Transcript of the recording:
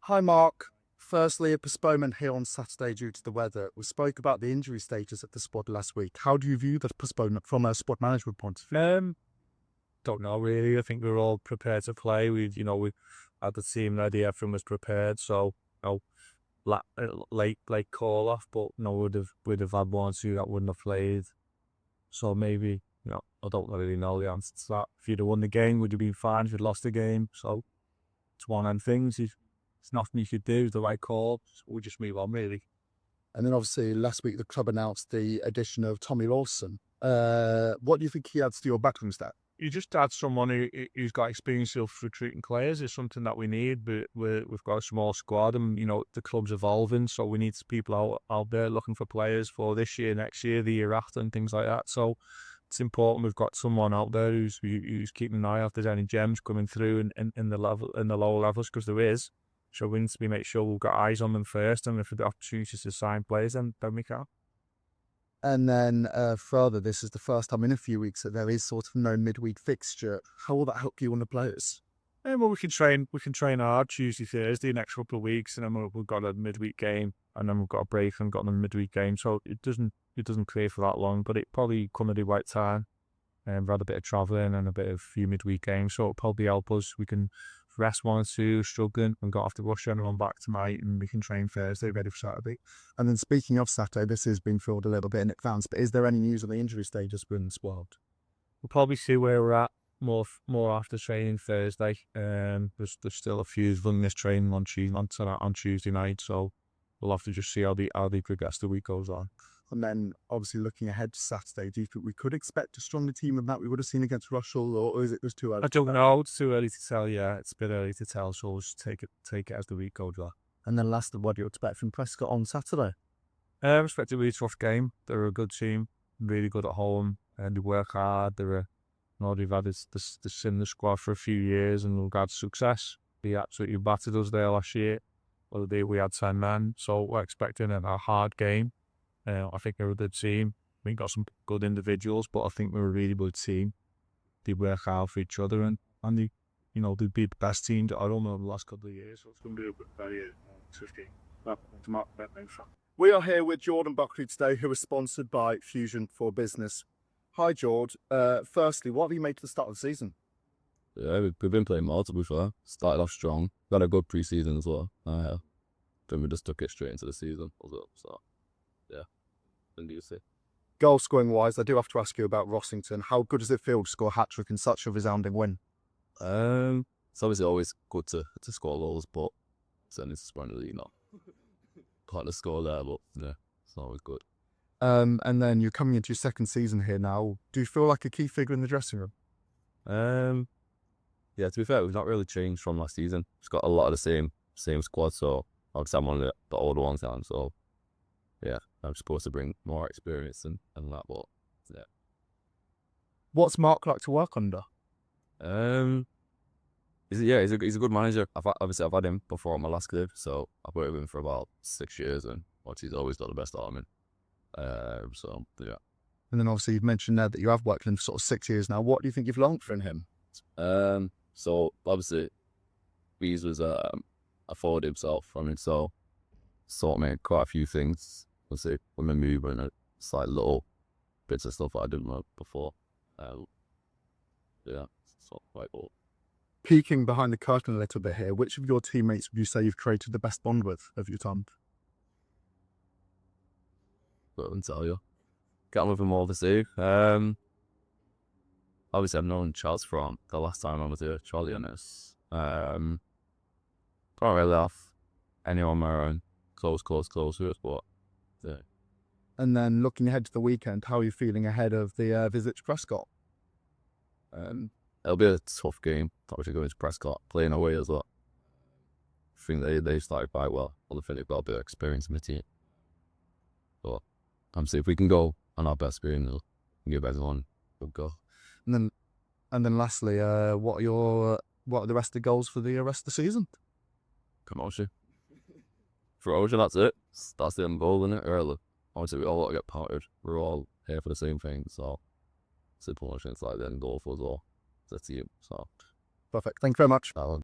Hi, Mark. Firstly, a postponement here on Saturday due to the weather. We spoke about the injury status of the squad last week. How do you view the postponement from a squad management point of view? Don't know really. I think we're all prepared to play. We had the team ready. Everyone was prepared. So, late call off, but we'd have had one or two that wouldn't have played. So maybe I don't really know the answer to that. If you'd have won the game, would you been fine? If you'd lost the game, so it's one of them things. It's nothing you could do. The right call. We'll just move on really. And then obviously last week the club announced the addition of Tommy Lawson. What do you think he adds to your backroom stat? You just add someone who's got experience of recruiting players is something that we need, but we've got a small squad and, the club's evolving, so we need people out there looking for players for this year, next year, the year after and things like that. So it's important we've got someone out there who's keeping an eye out if there's any gems coming through in the lower levels, because there is. So we need to make sure we've got eyes on them first, and if the opportunities to sign players, then we can. And then further, this is the first time in a few weeks that there is sort of no midweek fixture. How will that help you on the players? Well, we can train hard Tuesday, Thursday, next couple of weeks, and then we've got a midweek game, and then we've got a break and got a midweek game. So it doesn't clear for that long, but it probably come at the right time. We've had a bit of travelling and a few midweek games, so it'll probably help us. We can rest one or two, struggling, and got off to Russia and run back tonight, and we can train Thursday, ready for Saturday. And then speaking of Saturday, this has been filled a little bit in advance, but is there any news on the injury status within the squad? We'll probably see where we're at more after training Thursday. There's still a few running this training on Tuesday night, so we'll have to just see how they progress the week goes on. And then, obviously, looking ahead to Saturday, do you think we could expect a stronger team than that we would have seen against Russell, or is it just too early? I don't know. It's too early to tell. Yeah, it's a bit early to tell. So we'll just take it as the week goes on. And then, lastly, what do you expect from Prescot on Saturday? I expect it to be a tough game. They're a good team, really good at home, and they work hard. They've had this in the squad for a few years, and we've had success. They absolutely battered us there last year. Well, we had 10 men, so we're expecting a hard game. I think they're a good team. We got some good individuals, but I think we're a really good team. They work hard for each other, and they'd be the best team that I don't know in the last couple of years. So it's going to be a very tough game. We are here with Jordan Buckley today, who is sponsored by Fusion for Business. Hi, George. Firstly, what have you made to the start of the season? Yeah, we've been playing well, to be fair. Started off strong. Got a good pre-season as well. Then we just took it straight into the season as well. So, yeah. What do you say? Goal scoring wise, I do have to ask you about Rossington. How good does it feel to score a hat-trick in such a resounding win? It's obviously always good to score goals, but certainly it's really not quite the score there, but yeah, it's always good. And then you're coming into your second season here now. Do you feel like a key figure in the dressing room? Yeah, to be fair, we've not really changed from last season. It's got a lot of the same squad, so I'd say I'm one of the older ones now, so yeah, I'm supposed to bring more experience and that, but yeah. What's Mark like to work under? He's a good manager. I've had him before at my last club, so I've worked with him for about 6 years, and he's always got the best out of me. So yeah. And then obviously you've mentioned there that you have worked with him for sort of 6 years now. What do you think you've learned from him? So obviously Bees was afford himself from it, so sort of made quite a few things. Let's say when we move and it's like little bits of stuff that I didn't know before. Yeah, so quite cool. Peeking behind the curtain a little bit here, which of your teammates would you say you've created the best bond with of your time? But I wouldn't tell you. Get on with them all to see. Obviously I've known Charles from the last time I was here, Charlie on this. Don't really have anyone on my own close to us, but yeah. And then looking ahead to the weekend, how are you feeling ahead of the visit to Prescot? It'll be a tough game. Obviously going to Prescot, playing away as well. I think they started quite well. I think they've got a bit of experience in the team. But see if we can go on our best game, we'll give everyone a go. And then lastly, what are the rest of the goals for the rest of the season? Promotion. Promotion, that's it. That's the end goal, isn't it? Early. Obviously, we all want to get parted. We're all here for the same thing, so it's promotion. It's like the end goal for us all. That's you. So Perfect. Thank you very much.